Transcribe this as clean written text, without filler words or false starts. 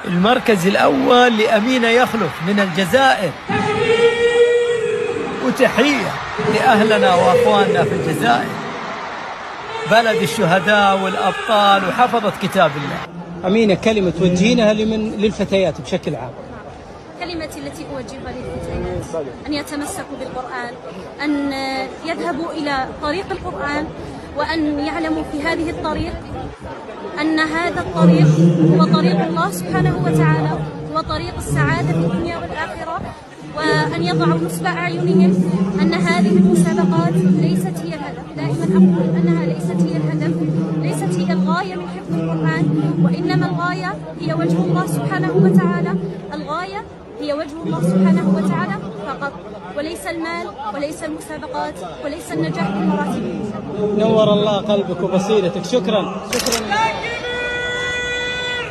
المركز الأول لأمينة يخلف من الجزائر. وتحية لأهلنا وأخواننا في الجزائر، بلد الشهداء والأبطال وحفظت كتاب الله. أمينة، كلمة توجهينها للفتيات بشكل عام. كلمتي التي أوجهها للفتيات أن يتمسكوا بالقرآن، أن يذهبوا إلى طريق القرآن، وأن يعلموا في هذه الطريق أن هذا الطريق هو طريق الله سبحانه وتعالى، هو طريق السعادة في الدنيا والآخرة، وأن يضعوا نصب أعينهم أن هذه المسابقات ليست هي الهدف. دائما أقول أنها ليست هي الهدف، ليست هي الغاية من حفظ القرآن، وإنما الغاية هي وجه الله سبحانه وتعالى. الغاية هي وجه الله سبحانه وتعالى فقط، وليس المال وليس المسابقات وليس النجاح بالمراتب. نور الله قلبك وبصيرتك. شكرا.